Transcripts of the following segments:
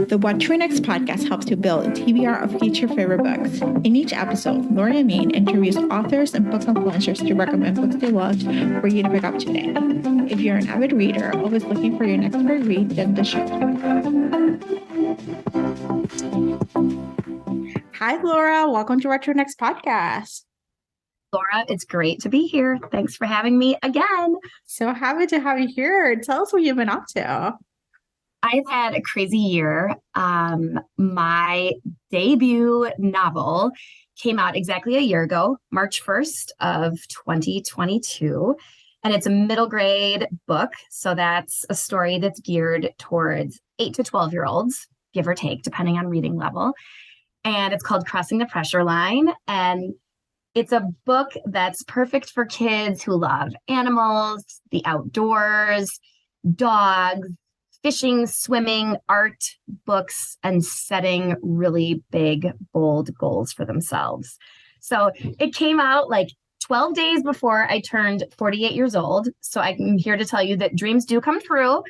The What to Next podcast helps you build a TBR of future favorite books. In each episode, Laura and Maine interviews authors and book influencers to recommend books they loved for you to pick up today. If you're an avid reader, always looking for your next great read, then the show. Hi, Laura. Welcome to What to Next podcast. Laura, it's great to be here. Thanks for having me again. So happy to have you here. Tell us what you've been up to. I've had a crazy year. My debut novel came out exactly a year ago, March 1st of 2022. And it's a middle grade book. So that's a story that's geared towards 8 to 12-year-olds, give or take, depending on reading level. And it's called Crossing the Pressure Line. And it's a book that's perfect for kids who love animals, the outdoors, dogs, fishing, swimming, art, books, and setting really big, bold goals for themselves. So it came out like 12 days before I turned 48 years old. So I'm here to tell you that dreams do come true.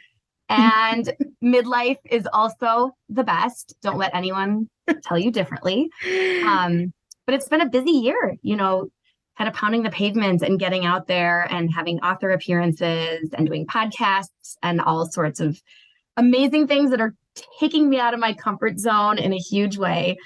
And midlife is also the best. Don't let anyone tell you differently. But it's been a busy year, kind of pounding the pavements and getting out there and having author appearances and doing podcasts and all sorts of amazing things that are taking me out of my comfort zone in a huge way.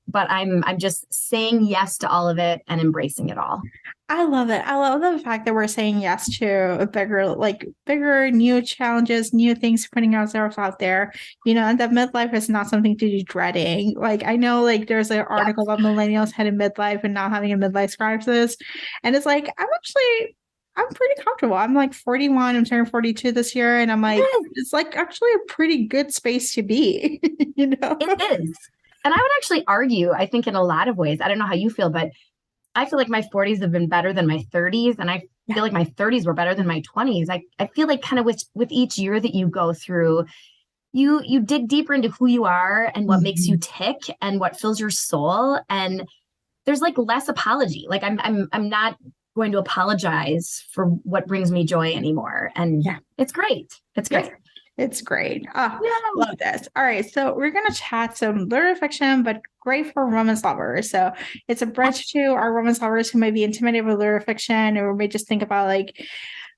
But I'm just saying yes to all of it and embracing it all. I love it. I love the fact that we're saying yes to bigger new challenges, new things, putting ourselves out there, and that midlife is not something to be dreading. Like, I know there's an article about millennials heading midlife and not having a midlife crisis. And it's like, I'm pretty comfortable. I'm like 41. I'm turning 42 this year. And I'm like, it's like actually a pretty good space to be, It is. And I would actually argue, I think in a lot of ways, I don't know how you feel, but I feel like my 40s have been better than my 30s. And I feel like my 30s were better than my 20s. I feel like kind of with each year that you go through, you dig deeper into who you are and what makes you tick and what fills your soul. And there's like less apology. Like I'm not going to apologize for what brings me joy anymore. And it's great. It's great. It's great. Oh, yeah. Love this. All right. So we're going to chat some literary fiction, but great for romance lovers. So it's a bridge to our romance lovers who may be intimidated with literary fiction or may just think about like,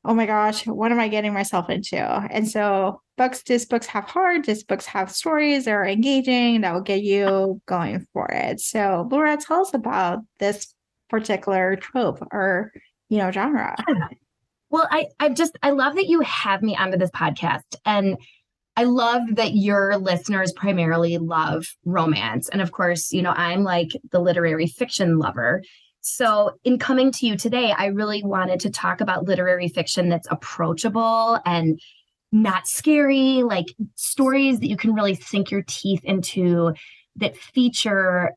oh my gosh, what am I getting myself into? And so these books have heart, these books have stories that are engaging, that will get you going for it. So Laura, tell us about this particular trope or, genre. Well, I love that you have me onto this podcast, and I love that your listeners primarily love romance. And of course, I'm like the literary fiction lover. So in coming to you today, I really wanted to talk about literary fiction that's approachable and not scary, like stories that you can really sink your teeth into that feature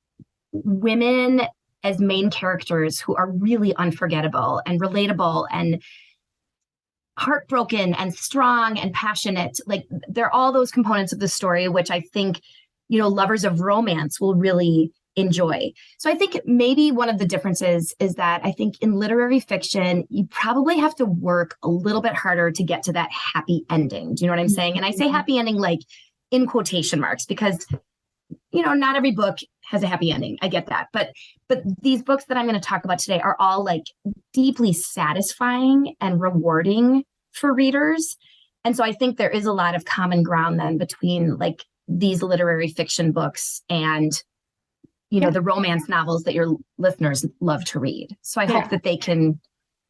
women as main characters who are really unforgettable and relatable and heartbroken and strong and passionate. Like they're all those components of the story, which I think, lovers of romance will really enjoy. So I think maybe one of the differences is that I think in literary fiction, you probably have to work a little bit harder to get to that happy ending. Do you know what I'm saying? And I say happy ending, like in quotation marks, because, not every book has a happy ending. I get that. But these books that I'm going to talk about today are all like deeply satisfying and rewarding for readers. And so I think there is a lot of common ground then between like these literary fiction books and, the romance novels that your listeners love to read. So I hope that they can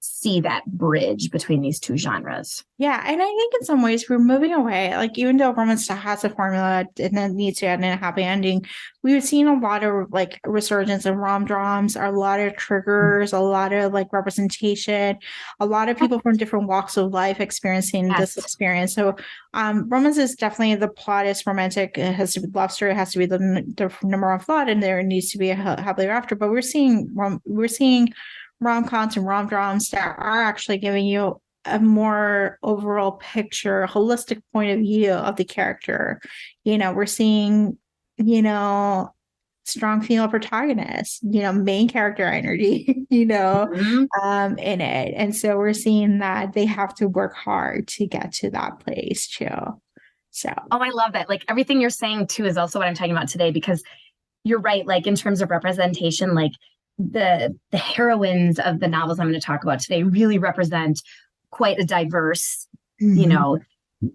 see that bridge between these two genres. Yeah. And I think in some ways we're moving away. Like even though romance has a formula and then needs to end in a happy ending, we've seen a lot of like resurgence in rom-doms, a lot of triggers, a lot of like representation, a lot of people from different walks of life experiencing this experience. So romance is definitely, the plot is romantic. It has to be love story, it has to be the number one plot, and there needs to be a happily ever after. But we're seeing rom-coms and rom-doms that are actually giving you a more overall picture, holistic point of view of the character. We're seeing, strong female protagonists, main character energy, in it. And so we're seeing that they have to work hard to get to that place too. So, Oh, I love that. Like everything you're saying too is also what I'm talking about today, because you're right. Like in terms of representation, like the heroines of the novels I'm going to talk about today really represent quite a diverse, you mhm. know,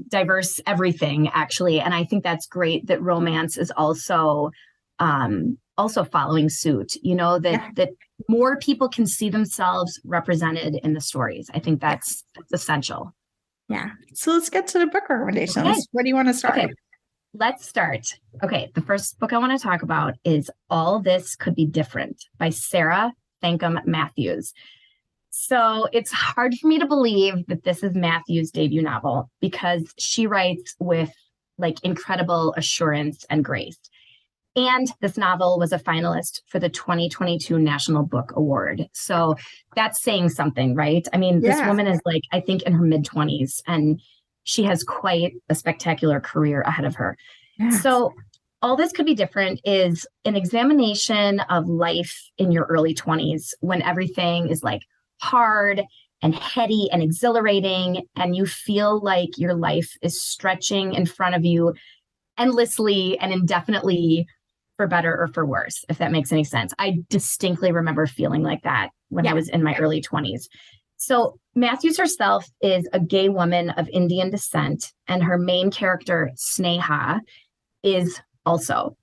diverse everything actually. And I think that's great that romance is also following suit, Yeah, that more people can see themselves represented in the stories. I think yeah, that's essential. yeah. So let's get to the book Okay. recommendations. What do you want to Okay. start? Let's start. Okay. The first book I want to talk about is All This Could Be Different by Sarah Thankum Matthews. So it's hard for me to believe that this is Matthews' debut novel because she writes with like incredible assurance and grace. And this novel was a finalist for the 2022 National Book Award. So that's saying something, right? I mean, this Yeah. woman is like, I think in her mid 20s, and she has quite a spectacular career ahead of her. Yeah. So, All This Could Be Different is an examination of life in your early 20s when everything is like hard and heady and exhilarating, and you feel like your life is stretching in front of you endlessly and indefinitely for better or for worse, if that makes any sense. I distinctly remember feeling like that when I Yeah. was in my early 20s. So, Matthews herself is a gay woman of Indian descent, and her main character, Sneha, is also.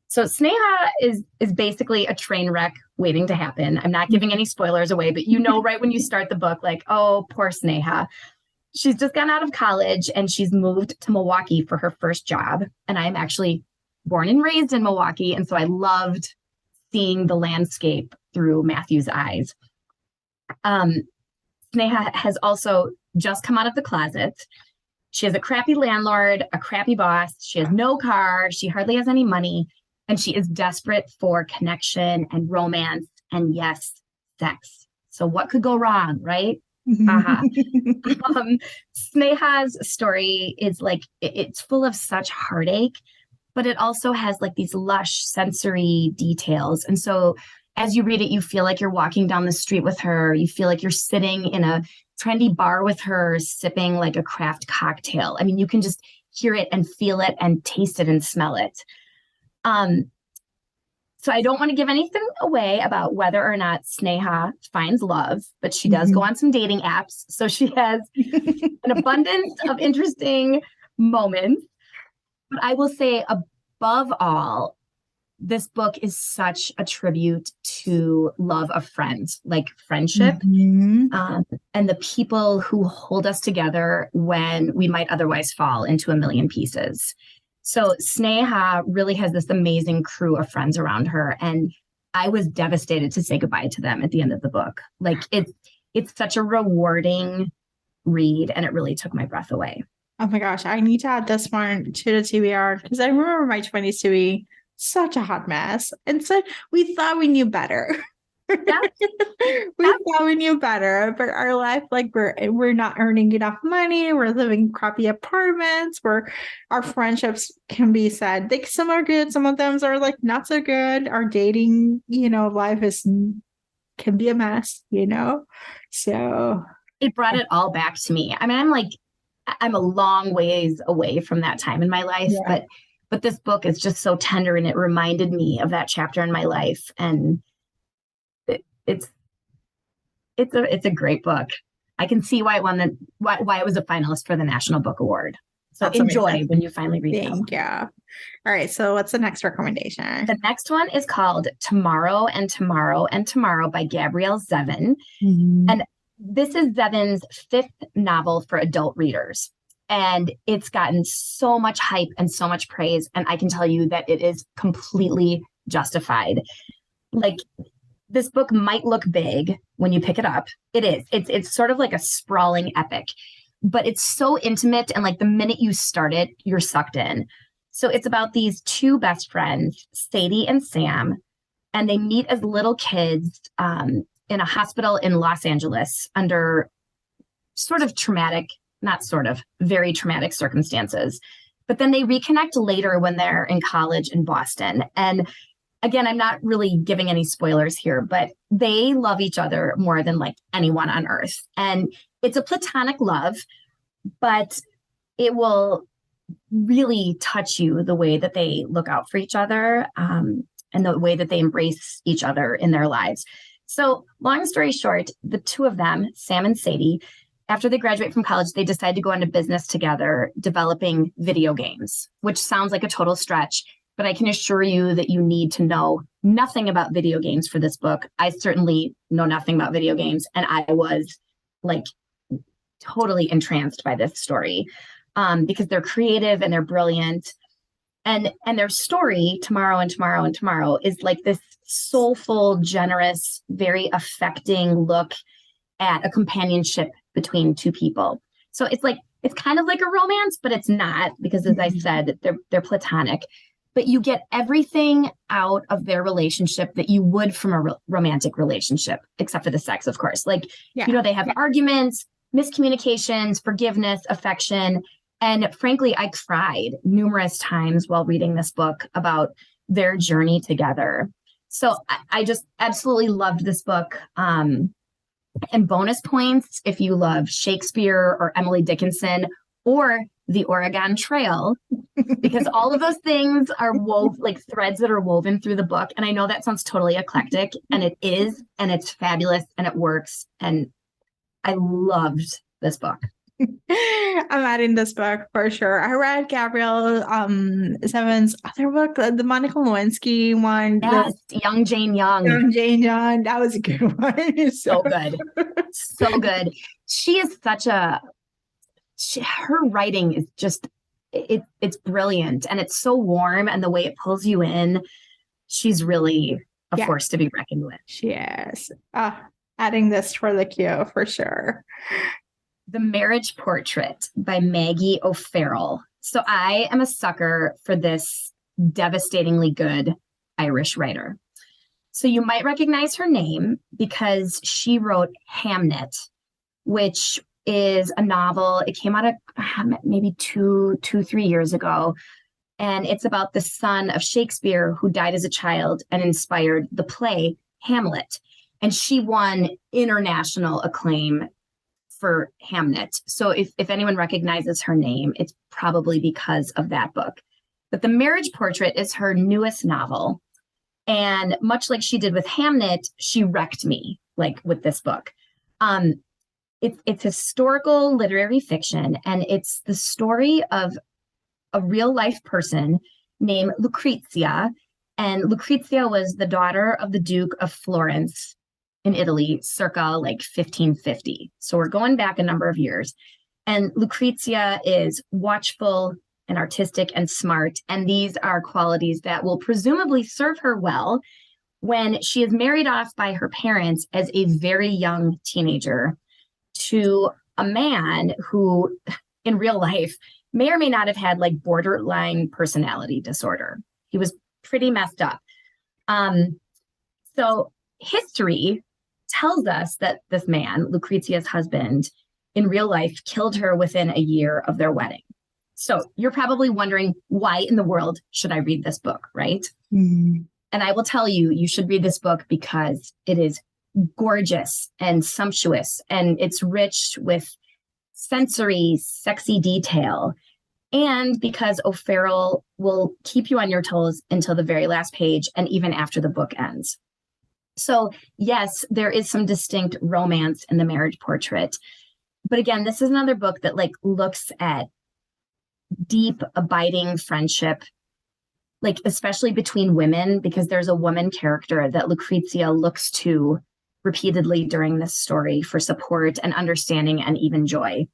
So Sneha is basically a train wreck waiting to happen. I'm not giving any spoilers away, but right when you start the book, like, oh, poor Sneha. She's just gotten out of college and she's moved to Milwaukee for her first job. And I'm actually born and raised in Milwaukee. And so I loved seeing the landscape through Matthew's eyes. Um, Sneha has also just come out of the closet. She has a crappy landlord, a crappy boss. She has no car. She hardly has any money. And she is desperate for connection and romance and, yes, sex. So what could go wrong, right? Haha. Sneha's story is like, it's full of such heartache, but it also has like these lush sensory details. And so as you read it, you feel like you're walking down the street with her. You feel like you're sitting in a trendy bar with her, sipping like a craft cocktail. I mean, you can just hear it and feel it and taste it and smell it. Um, so I don't want to give anything away about whether or not Sneha finds love, but she does go on some dating apps. So she has an abundance of interesting moments. But I will say, above all, this book is such a tribute to love of friends, like friendship, and the people who hold us together when we might otherwise fall into a million pieces. So Sneha really has this amazing crew of friends around her, and I was devastated to say goodbye to them at the end of the book. Like it's such a rewarding read, and it really took my breath away. Oh my gosh, I need to add this one to the TBR because I remember my 20s to be such a hot mess. And so we thought we knew better. Yeah. We thought we knew better, but our life, like we're not earning enough money, we're living in crappy apartments, where our friendships can be sad. Like some are good, some of them are like not so good. Our dating, life can be a mess. So It brought it all back to me. I mean, I'm a long ways away from that time in my life, yeah. but this book is just so tender and it reminded me of that chapter in my life. And it's a great book. I can see why why it was a finalist for the National Book Award. So That's enjoy amazing. when you finally read it. Thank you. All right. So what's the next recommendation? The next one is called Tomorrow and Tomorrow and Tomorrow by Gabrielle Zevin. And this is Zevin's fifth novel for adult readers. And it's gotten so much hype and so much praise. And I can tell you that it is completely justified. Like, this book might look big when you pick it up. It is. It's sort of like a sprawling epic, but it's so intimate. And like the minute you start it, you're sucked in. So it's about these two best friends, Sadie and Sam, and they meet as little kids in a hospital in Los Angeles under sort of traumatic, not sort of, very traumatic circumstances. But then they reconnect later when they're in college in Boston. And again, I'm not really giving any spoilers here, but they love each other more than like anyone on earth. And it's a platonic love, but it will really touch you the way that they look out for each other, and the way that they embrace each other in their lives. So, long story short, the two of them, Sam and Sadie, after they graduate from college, they decide to go into business together, developing video games, which sounds like a total stretch, but I can assure you that you need to know nothing about video games for this book. I certainly know nothing about video games, and I was like totally entranced by this story, because they're creative and they're brilliant. And their story, Tomorrow and Tomorrow and Tomorrow, is like this soulful, generous, very affecting look at a companionship between two people. So it's kind of like a romance, but it's not, because as I said, they're platonic. But you get everything out of their relationship that you would from a romantic relationship, except for the sex, of course. Like, they have arguments, miscommunications, forgiveness, affection. And frankly, I cried numerous times while reading this book about their journey together. So I just absolutely loved this book. And bonus points if you love Shakespeare or Emily Dickinson or the Oregon Trail, because all of those things are like threads that are woven through the book. And I know that sounds totally eclectic, and it is, and it's fabulous, and it works. And I loved this book. I'm adding this book for sure. I read Gabrielle Seven's other book, the Monica Lewinsky one. Yes, Young Jane Young. Young Jane Young. That was a good one. So good. So good. She is her writing is just, it's brilliant, and it's so warm, and the way it pulls you in, she's really a force to be reckoned with. She is. Adding this for the queue for sure. The Marriage Portrait by Maggie O'Farrell. So I am a sucker for this devastatingly good Irish writer. So you might recognize her name because she wrote Hamnet, which is a novel. It came out maybe 3 years ago. And it's about the son of Shakespeare who died as a child and inspired the play Hamlet. And she won international acclaim for Hamnet. So if anyone recognizes her name, it's probably because of that book. But The Marriage Portrait is her newest novel. And much like she did with Hamnet, she wrecked me, like, with this book. It's historical literary fiction, and it's the story of a real life person named Lucrezia. And Lucrezia was the daughter of the Duke of Florence in Italy, circa like 1550. So we're going back a number of years. And Lucrezia is watchful and artistic and smart. And these are qualities that will presumably serve her well when she is married off by her parents as a very young teenager to a man who in real life may or may not have had like borderline personality disorder. He was pretty messed up. So history tells us that this man, Lucrezia's husband, in real life killed her within a year of their wedding. So you're probably wondering, why in the world should I read this book, right? Mm-hmm. And I will tell you, you should read this book because it is gorgeous and sumptuous, and it's rich with sensory, sexy detail. And because O'Farrell will keep you on your toes until the very last page and even after the book ends. So yes, there is some distinct romance in The Marriage Portrait. But again, this is another book that like looks at deep, abiding friendship, like especially between women, because there's a woman character that Lucrezia looks to repeatedly during this story for support and understanding and even joy.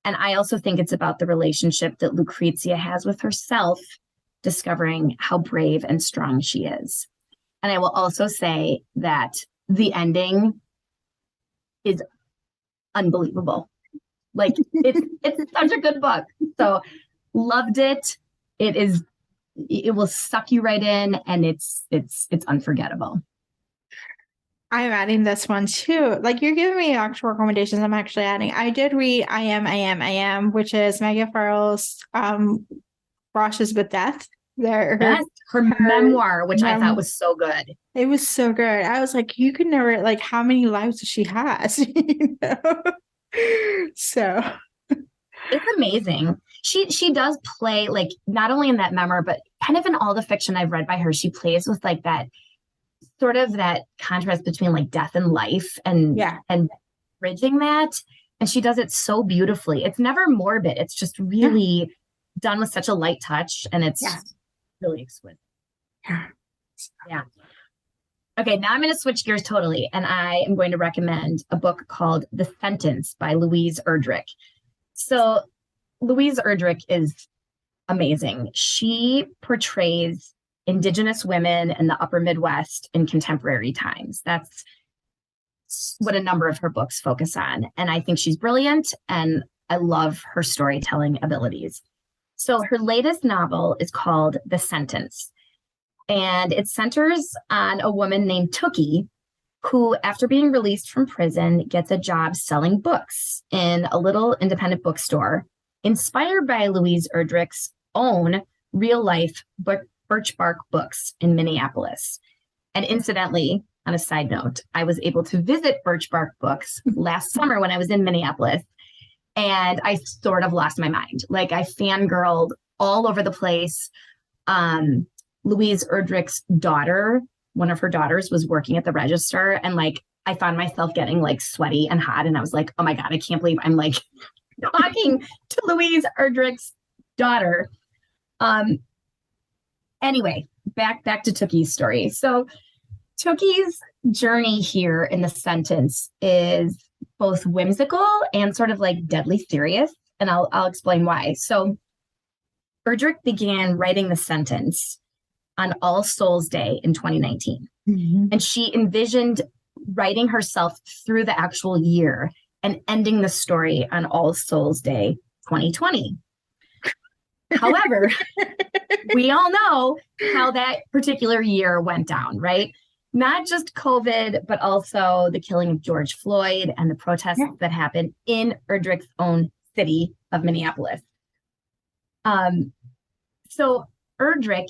And I also think it's about the relationship that Lucrezia has with herself, discovering how brave and strong she is. And I will also say that the ending is unbelievable. Like it's such a good book. So loved it. It will suck you right in, and it's unforgettable. I'm adding this one too. Like, you're giving me actual recommendations. I'm actually adding. I did read I Am, which is Maggie Farrell's Brushes with Death. Her memoir, which I thought was so good. It was so good. I was like, you could never, like, how many lives she has, you know? So it's amazing. She does play like not only in that memoir, but kind of in all the fiction I've read by her. She plays with like that sort of that contrast between like death and life and bridging that. And she does it so beautifully. It's never morbid. It's just really done with such a light touch, and it's really exquisite. Yeah. Okay, now I'm going to switch gears totally, and I am going to recommend a book called The Sentence by Louise Erdrich. So Louise Erdrich is amazing. She portrays Indigenous women in the upper Midwest in contemporary times. That's what a number of her books focus on. And I think she's brilliant, and I love her storytelling abilities. So her latest novel is called The Sentence, and it centers on a woman named Tookie, who, after being released from prison, gets a job selling books in a little independent bookstore, inspired by Louise Erdrich's own real-life birch bark books in Minneapolis. And incidentally, on a side note, I was able to visit Birch Bark Books last summer when I was in Minneapolis, and I sort of lost my mind. Like, I fangirled all over the place. Louise Erdrich's daughter, one of her daughters, was working at the register, and like I found myself getting like sweaty and hot, and I was like, oh my God, I can't believe I'm like talking to Louise Erdrich's daughter. Anyway, back to Tookie's story. So Tookie's journey here in The Sentence is both whimsical and sort of like deadly serious, and I'll explain why. So Erdrich began writing The Sentence on All Souls Day in 2019, and she envisioned writing herself through the actual year and ending the story on All Souls Day 2020. However, we all know how that particular year went down, right? Not just COVID, but also the killing of George Floyd and the protests that happened in Erdrich's own city of Minneapolis. So Erdrich,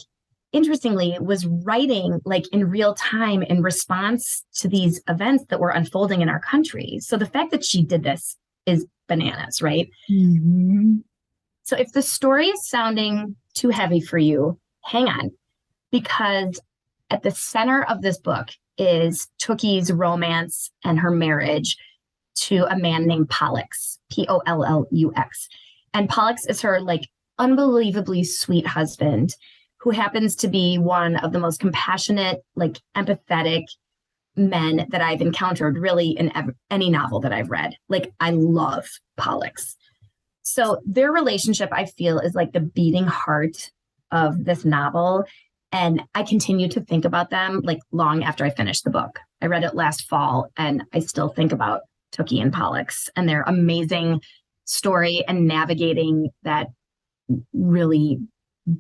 interestingly, was writing like in real time in response to these events that were unfolding in our country. So the fact that she did this is bananas, right? So if the story is sounding too heavy for you, hang on, because at the center of this book is Tookie's romance and her marriage to a man named Pollux, Pollux. And Pollux is her like unbelievably sweet husband, who happens to be one of the most compassionate, like empathetic men that I've encountered really in any novel that I've read. Like, I love Pollux. So their relationship, I feel, is like the beating heart of this novel. And I continue to think about them like long after I finished the book. I read it last fall, and I still think about Tookie and Pollux and their amazing story and navigating that really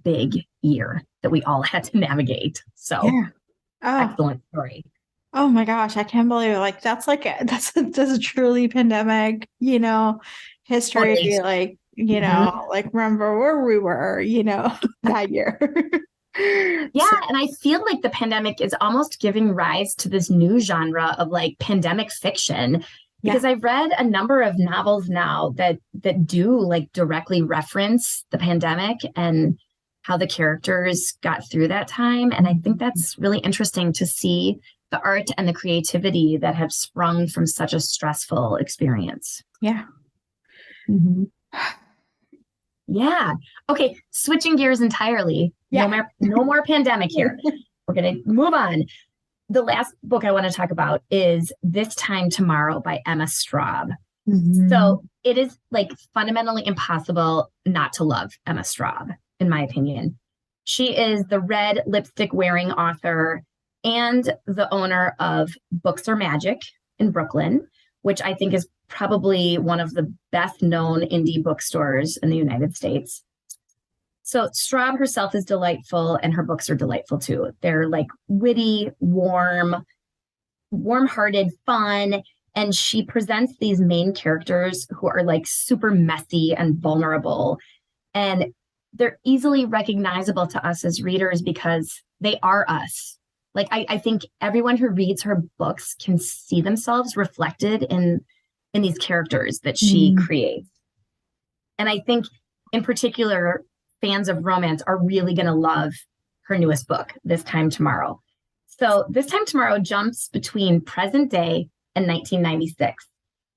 big year that we all had to navigate. So excellent story. Oh my gosh, I can't believe it. Like that's a truly pandemic, history, Totally. like, like remember where we were, that year. Yeah, and I feel like the pandemic is almost giving rise to this new genre of like pandemic fiction, because I've read a number of novels now that do like directly reference the pandemic and how the characters got through that time. And I think that's really interesting to see the art and the creativity that have sprung from such a stressful experience. Yeah. Yeah. Okay. Switching gears entirely. No more pandemic here. We're going to move on. The last book I want to talk about is This Time Tomorrow by Emma Straub. So it is like fundamentally impossible not to love Emma Straub, in my opinion. She is the red lipstick wearing author and the owner of Books Are Magic in Brooklyn, which I think is probably one of the best known indie bookstores in the United States. So Straub herself is delightful, and her books are delightful too. They're like witty, warm-hearted, fun, and she presents these main characters who are like super messy and vulnerable, and they're easily recognizable to us as readers because they are us. Like, I think everyone who reads her books can see themselves reflected in these characters that she creates. And I think in particular, fans of romance are really going to love her newest book, This Time Tomorrow. So This Time Tomorrow jumps between present day and 1996.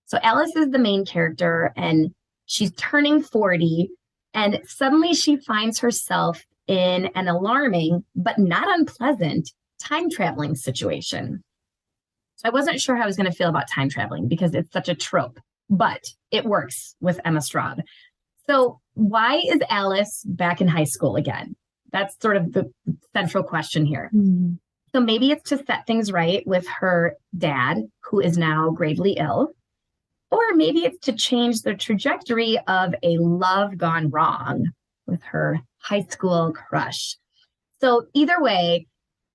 So Alice is the main character and she's turning 40 and suddenly she finds herself in an alarming but not unpleasant time traveling situation. So I wasn't sure how I was going to feel about time traveling because it's such a trope, but it works with Emma Straub. So why is Alice back in high school again? That's sort of the central question here. Mm. So maybe it's to set things right with her dad, who is now gravely ill, or maybe it's to change the trajectory of a love gone wrong with her high school crush. So either way,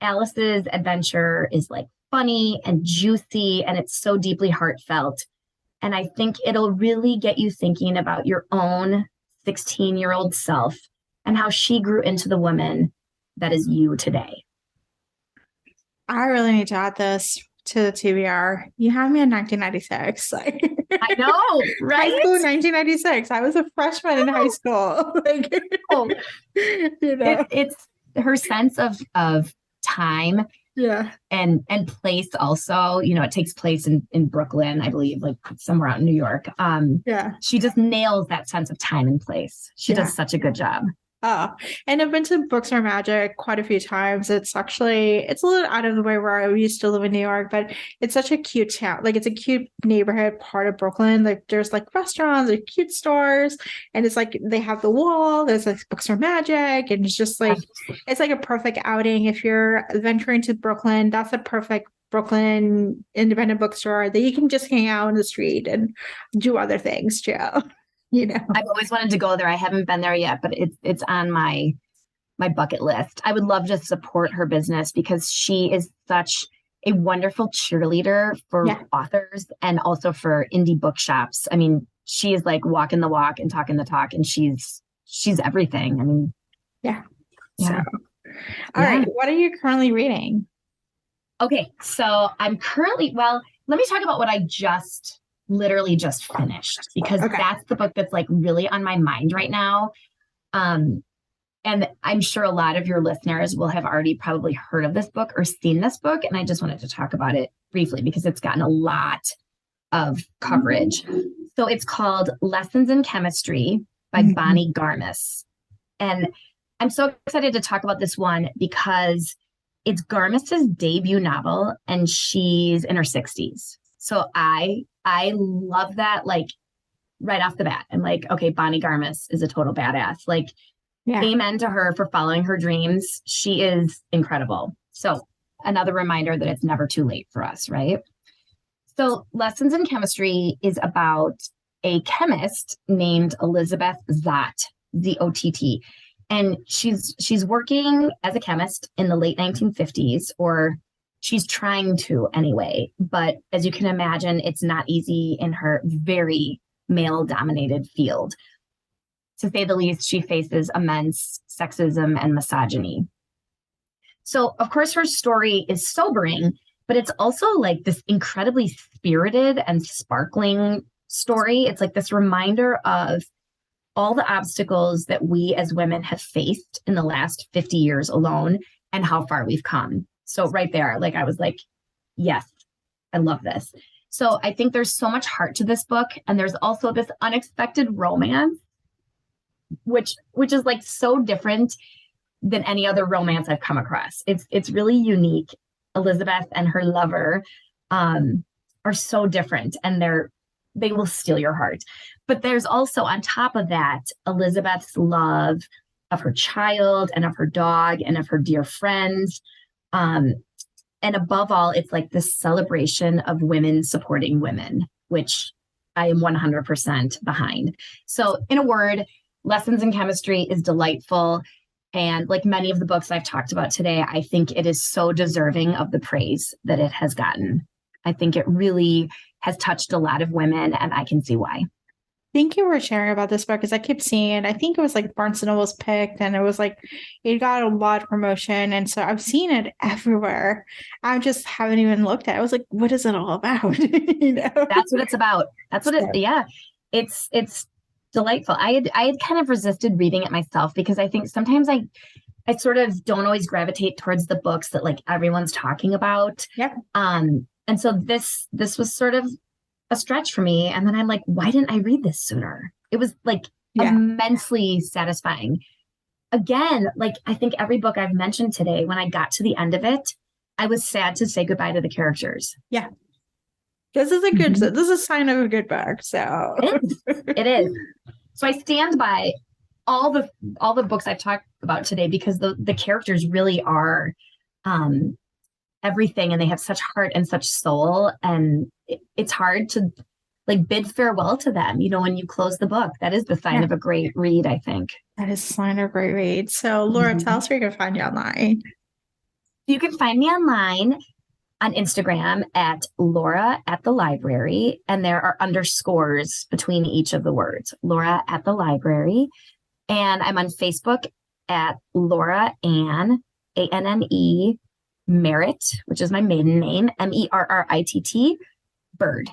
Alice's adventure is like funny and juicy, and it's so deeply heartfelt. And I think it'll really get you thinking about your own 16-year-old self and how she grew into the woman that is you today. I really need to add this to the TBR. You have me in 1996. I know, right? High school 1996. I was a freshman in high school. It's her sense of time. Yeah. And place also, it takes place in Brooklyn, I believe, like somewhere out in New York. Yeah. She just nails that sense of time and place. She does such a good job. Oh, and I've been to Books Are Magic quite a few times. It's a little out of the way where I used to live in New York, but it's such a cute town. Like it's a cute neighborhood part of Brooklyn. Like there's like restaurants, like cute stores, and it's like they have the wall. There's like Books Are Magic, and it's just like it's like a perfect outing if you're venturing to Brooklyn. That's a perfect Brooklyn independent bookstore that you can just hang out in the street and do other things too. I've always wanted to go there. I haven't been there yet, but it's on my bucket list. I would love to support her business because she is such a wonderful cheerleader for authors and also for indie bookshops. I mean, she is like walking the walk and talking the talk, and she's everything. I mean, yeah. So, all right. What are you currently reading? Okay, so I'm currently, let me talk about what I literally just finished, because that's the book that's like really on my mind right now. And I'm sure a lot of your listeners will have already probably heard of this book or seen this book. And I just wanted to talk about it briefly because it's gotten a lot of coverage. So it's called Lessons in Chemistry by Bonnie Garmis. And I'm so excited to talk about this one because it's Garmis's debut novel and she's in her 60s. So I love that, like right off the bat. I'm like, okay, Bonnie Garmis is a total badass. Like, amen to her for following her dreams. She is incredible. So another reminder that it's never too late for us, right? So Lessons in Chemistry is about a chemist named Elizabeth Zott, Z-O-T-T. And she's working as a chemist in the late 1950s, or she's trying to anyway. But as you can imagine, it's not easy in her very male-dominated field. To say the least, she faces immense sexism and misogyny. So, of course, her story is sobering, but it's also like this incredibly spirited and sparkling story. It's like this reminder of all the obstacles that we as women have faced in the last 50 years alone and how far we've come. So right there, like I was like, yes, I love this. So I think there's so much heart to this book. And there's also this unexpected romance, which is like so different than any other romance I've come across. It's really unique. Elizabeth and her lover are so different, and they will steal your heart. But there's also, on top of that, Elizabeth's love of her child and of her dog and of her dear friends. And above all, it's like this celebration of women supporting women, which I am 100% behind. So in a word, Lessons in Chemistry is delightful. And like many of the books I've talked about today, I think it is so deserving of the praise that it has gotten. I think it really has touched a lot of women, and I can see why. Thank you for sharing about this book, because I kept seeing it. I think it was like Barnes & Noble's picked, and it was like it got a lot of promotion, and so I've seen it everywhere. I just haven't even looked at it. I was like, what is it all about? That's what it's about. That's what it. Yeah, it's Delightful. I had kind of resisted reading it myself because I think sometimes I sort of don't always gravitate towards the books that like everyone's talking about. Yep. And so this was sort of a stretch for me. And then I'm like, why didn't I read this sooner? It was like Yeah. immensely satisfying. Again, like I think every book I've mentioned today, when I got to the end of it, I was sad to say goodbye to the characters. Yeah. This is a good, Mhm. this is a sign of a good book. So It is. So I stand by all the books I've talked about today because the characters really are um everything, and they have such heart and such soul, and it's hard to like bid farewell to them, you know, when you close the book. That is the sign Yeah. of a great read, I think. That is a sign of a great read. So Laura, Mhm. tell us where you can find you online. You can find me online on Instagram at Laura at the library, and there are underscores between each of the words. Laura at the library. And I'm on Facebook at Laura Ann, Anne, Merritt, which is my maiden name, Merritt, Bird, Bird.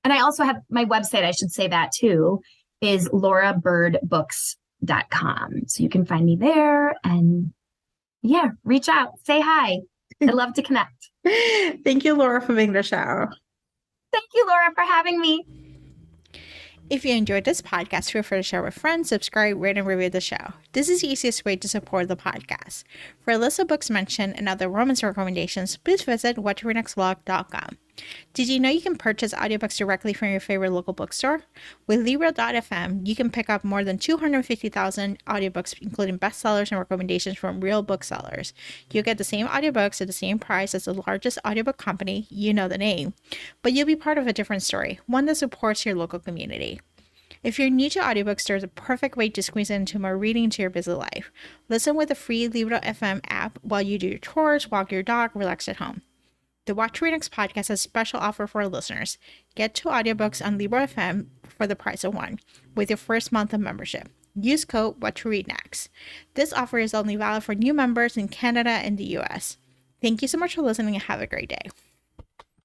And I also have my website, I should say that too, is laurabirdbooks.com. So you can find me there and yeah, reach out, say hi. I'd love to connect. Thank you, Laura, for being the show. Thank you, Laura, for having me. If you enjoyed this podcast, feel free to share with friends, subscribe, rate, and review the show. This is the easiest way to support the podcast. For a list of books mentioned and other romance recommendations, please visit whattoreadnextblog.com. Did you know you can purchase audiobooks directly from your favorite local bookstore? With Libro.fm, you can pick up more than 250,000 audiobooks, including bestsellers and recommendations from real booksellers. You'll get the same audiobooks at the same price as the largest audiobook company, you know the name, but you'll be part of a different story, one that supports your local community. If you're new to audiobooks, there's a perfect way to squeeze into more reading into your busy life. Listen with the free Libro.fm app while you do your chores, walk your dog, relax at home. The What to Read Next podcast has a special offer for our listeners. Get 2 audiobooks on Libro.fm for the price of 1 with your first month of membership. Use code What to Read Next. This offer is only valid for new members in Canada and the US. Thank you so much for listening and have a great day.